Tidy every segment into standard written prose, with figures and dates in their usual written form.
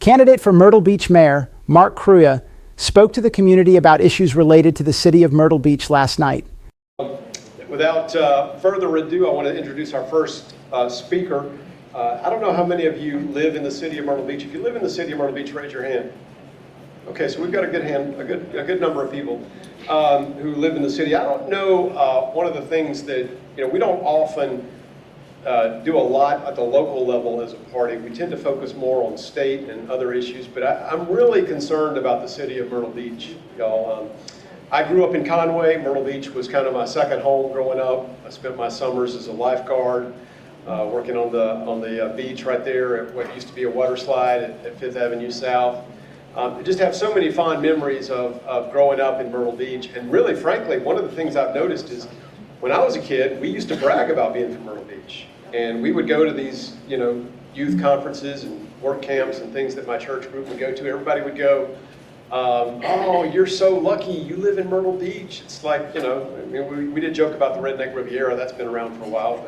Candidate for Myrtle Beach Mayor, Mark Kruea, spoke to the community about issues related to the city of Myrtle Beach last night. Without further ado, I want to introduce our first speaker. I don't know how many of you live in the city of Myrtle Beach. If you live in the city of Myrtle Beach, raise your hand. Okay, so we've got a good number of people who live in the city. I don't know, one of the things that, we don't often do a lot at the local level as a party. We tend to focus more on state and other issues, but I'm really concerned about the city of Myrtle Beach, y'all. I grew up in Conway. Myrtle Beach was kind of my second home growing up. I spent my summers as a lifeguard, working on the beach right there at what used to be a water slide at 5th Avenue South. I just have so many fond memories of growing up in Myrtle Beach. And really, frankly, one of the things I've noticed is when I was a kid, we used to brag about being from Myrtle Beach. And we would go to these, youth conferences and work camps and things that my church group would go to. Everybody would go, oh, you're so lucky, you live in Myrtle Beach. It's like, we did joke about the Redneck Riviera. That's been around for a while.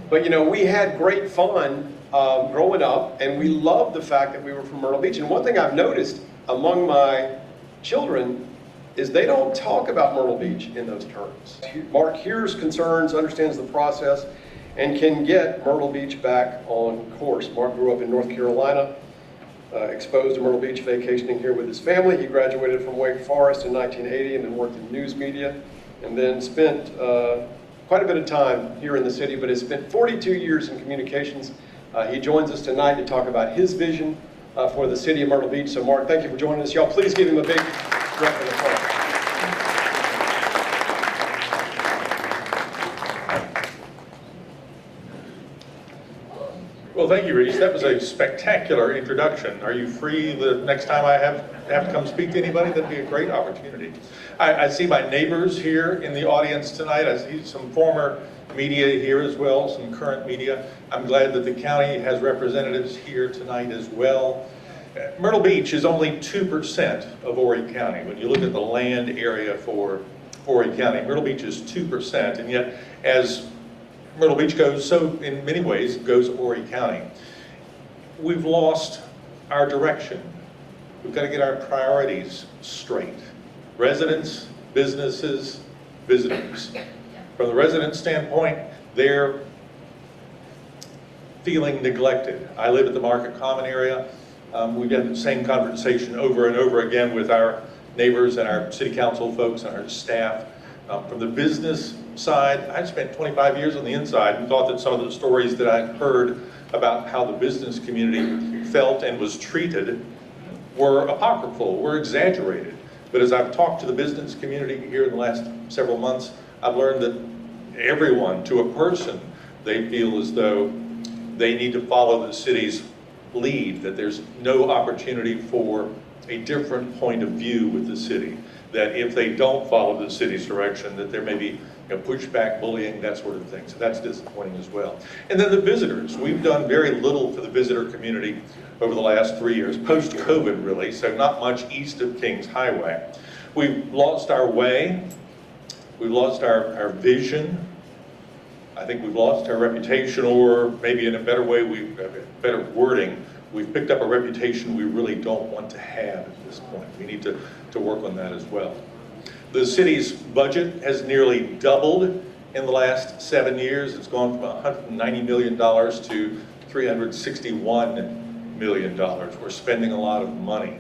But we had great fun growing up, and we loved the fact that we were from Myrtle Beach. And one thing I've noticed among my children is they don't talk about Myrtle Beach in those terms. Mark hears concerns, understands the process, and can get Myrtle Beach back on course. Mark grew up in North Carolina, exposed to Myrtle Beach, vacationing here with his family. He graduated from Wake Forest in 1980 and then worked in news media, and then spent quite a bit of time here in the city, but has spent 42 years in communications. He joins us tonight to talk about his vision for the city of Myrtle Beach. So Mark, thank you for joining us. Y'all, please give him a big round of applause. Well, thank you, Reese. That was a spectacular introduction. Are you free the next time I have to come speak to anybody? That'd be a great opportunity. I see my neighbors here in the audience tonight. I see some former media here as well, some current media. I'm glad that the county has representatives here tonight as well. Myrtle Beach is only 2% of Horry County. When you look at the land area for Horry County, Myrtle Beach is 2%, and yet as Myrtle Beach goes, so in many ways goes Horry County. We've lost our direction. We've got to get our priorities straight. Residents, businesses, visitors. From the resident standpoint, they're feeling neglected. I live at the Market Common area. We've had the same conversation over and over again with our neighbors and our city council folks and our staff. From the business side, I spent 25 years on the inside and thought that some of the stories that I'd heard about how the business community felt and was treated were apocryphal, were exaggerated. But as I've talked to the business community here in the last several months, I've learned that everyone, to a person, they feel as though they need to follow the city's lead, that there's no opportunity for a different point of view with the city, that if they don't follow the city's direction, that there may be pushback, bullying, that sort of thing. So that's disappointing as well. And then the visitors. We've done very little for the visitor community over the last 3 years, post-COVID really, so not much east of Kings Highway. We've lost our way. We've lost our vision. I think we've lost our reputation, or maybe in a better way, better wording, we've picked up a reputation we really don't want to have at this point. We need to work on that as well. The city's budget has nearly doubled in the last 7 years. It's gone from $190 million to $361 million. We're spending a lot of money.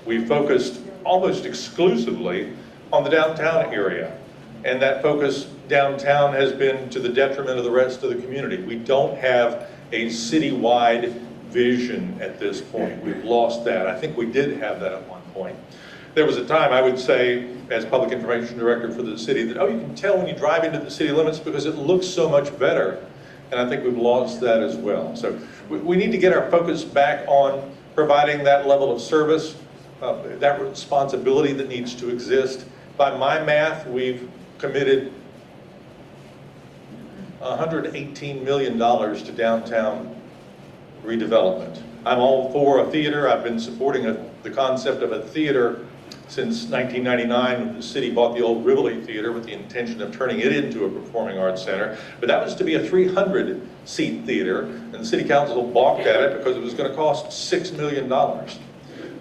We focused almost exclusively on the downtown area, and that focus downtown has been to the detriment of the rest of the community. We don't have a citywide vision at this point. We've lost that. I think we did have that at one point. There was a time, I would say, as public information director for the city, that, you can tell when you drive into the city limits because it looks so much better. And I think we've lost that as well. So we need to get our focus back on providing that level of service, that responsibility that needs to exist. By my math, we've committed $118 million to downtown redevelopment. I'm all for a theater. I've been supporting the concept of a theater since 1999, when the city bought the old Rivoli Theater with the intention of turning it into a performing arts center. But that was to be a $300 seat theater, and the city council balked at it because it was going to cost $6 million.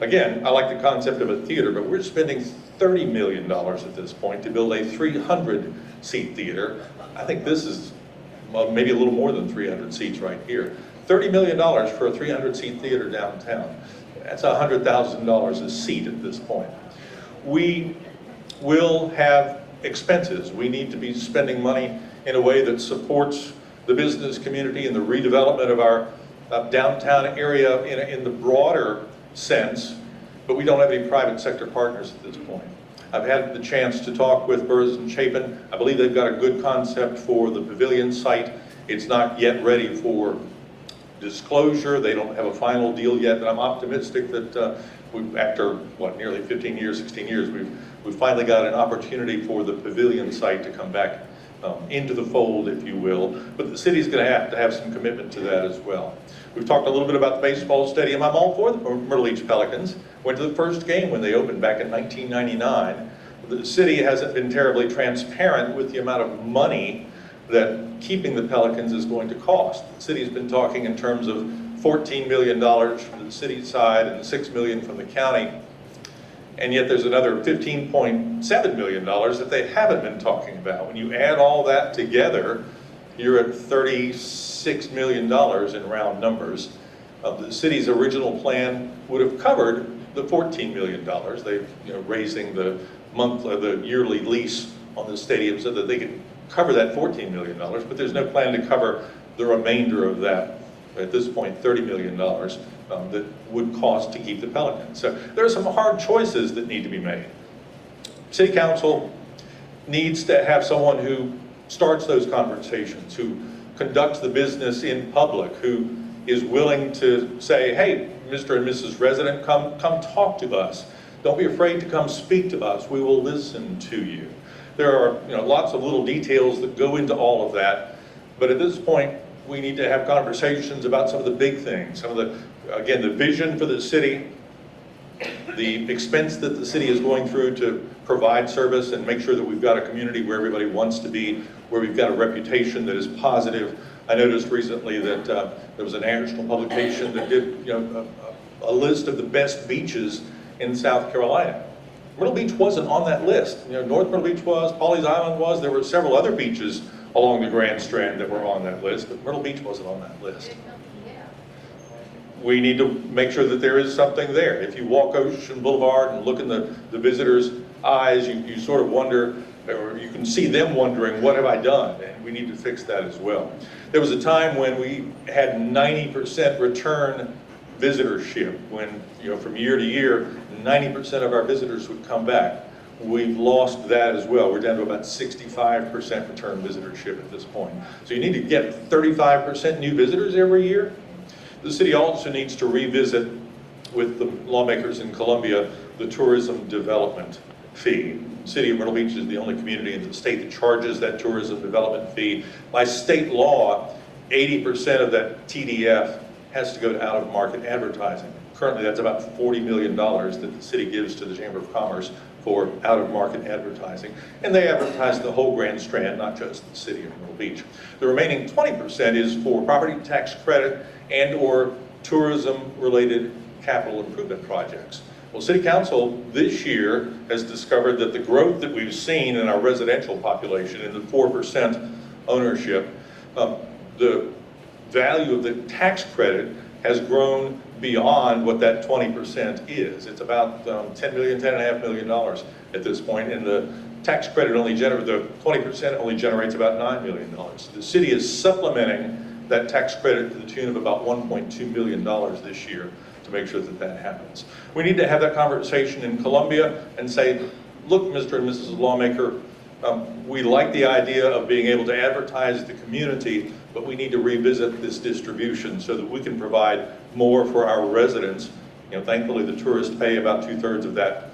Again, I like the concept of a theater, but we're spending $30 million at this point to build a 300-seat theater. I think this is maybe a little more than 300 seats right here. $30 million for a 300-seat theater downtown. That's $100,000 a seat at this point. We will have expenses. We need to be spending money in a way that supports the business community and the redevelopment of our downtown area in the broader sense, but we don't have any private sector partners at this point. I've had the chance to talk with Burris and Chapin. I believe they've got a good concept for the pavilion site. It's not yet ready for disclosure. They don't have a final deal yet, but I'm optimistic that after nearly 15 years, 16 years, we've finally got an opportunity for the pavilion site to come back into the fold, if you will. But the city's going to have some commitment to that as well. We've talked a little bit about the baseball stadium. I'm all for the Myrtle Beach Pelicans. Went to the first game when they opened back in 1999. The city hasn't been terribly transparent with the amount of money that keeping the Pelicans is going to cost. The city's been talking in terms of $14 million from the city side and $6 million from the county. And yet there's another $15.7 million that they haven't been talking about. When you add all that together, you're at $36 million in round numbers. The city's original plan would have covered the $14 million. They're raising the yearly lease on the stadium so that they can cover that $14 million, but there's no plan to cover the remainder of that, at this point, $30 million that would cost to keep the Pelicans. So there are some hard choices that need to be made. City Council needs to have someone who starts those conversations, who conducts the business in public, who is willing to say, hey, Mr. and Mrs. Resident, come talk to us. Don't be afraid to come speak to us. We will listen to you. There are lots of little details that go into all of that, but at this point, we need to have conversations about some of the big things, some of the, again, the vision for the city, the expense that the city is going through to provide service and make sure that we've got a community where everybody wants to be, where we've got a reputation that is positive. I noticed recently that there was a national publication that did a list of the best beaches in South Carolina. Myrtle Beach wasn't on that list. North Myrtle Beach was, Pawleys Island was, there were several other beaches along the Grand Strand that were on that list, but Myrtle Beach wasn't on that list. We need to make sure that there is something there. If you walk Ocean Boulevard and look in the visitors' eyes, you sort of wonder, or you can see them wondering, what have I done? And we need to fix that as well. There was a time when we had 90% return visitorship, when from year to year, 90% of our visitors would come back. We've lost that as well. We're down to about 65% return visitorship at this point. So you need to get 35% new visitors every year. The city also needs to revisit with the lawmakers in Columbia the tourism development fee. The city of Myrtle Beach is the only community in the state that charges that tourism development fee. By state law, 80% of that TDF has to go to out-of-market advertising. Currently, that's about $40 million that the city gives to the Chamber of Commerce for out-of-market advertising. And they advertise the whole Grand Strand, not just the city of Myrtle Beach. The remaining 20% is for property tax credit and or tourism-related capital improvement projects. Well, City Council this year has discovered that the growth that we've seen in our residential population, in the 4% ownership, the value of the tax credit has grown beyond what that 20% is. It's about $10.5 million at this point, and the tax credit only generates, the 20% only generates about $9 million. The city is supplementing that tax credit to the tune of about $1.2 million this year to make sure that that happens. We need to have that conversation in Columbia and say, look, Mr. and Mrs. Lawmaker, we like the idea of being able to advertise the community, but we need to revisit this distribution so that we can provide more for our residents. Thankfully the tourists pay about 2/3 of that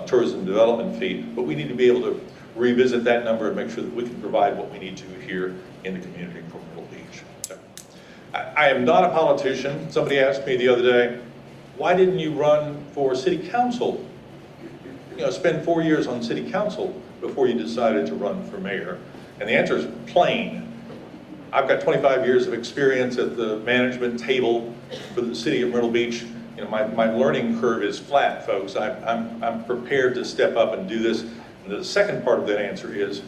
tourism development fee, but we need to be able to revisit that number and make sure that we can provide what we need to here in the community for Myrtle Beach. So, I am not a politician. Somebody asked me the other day, why didn't you run for city council? Spend 4 years on city council before you decided to run for mayor. And the answer is plain. I've got 25 years of experience at the management table for the city of Myrtle Beach. You know, my learning curve is flat, folks. I'm prepared to step up and do this. And the second part of that answer is,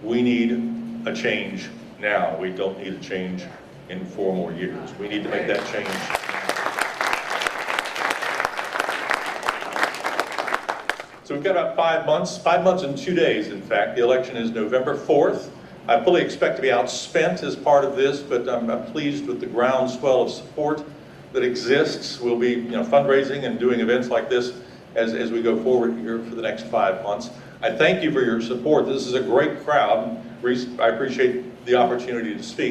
we need a change now. We don't need a change in 4 more years. We need to make that change. So we've got about 5 months and 2 days, in fact. The election is November 4th. I fully expect to be outspent as part of this, but I'm pleased with the groundswell of support that exists. We'll be fundraising and doing events like this as we go forward here for the next 5 months. I thank you for your support. This is a great crowd. I appreciate the opportunity to speak.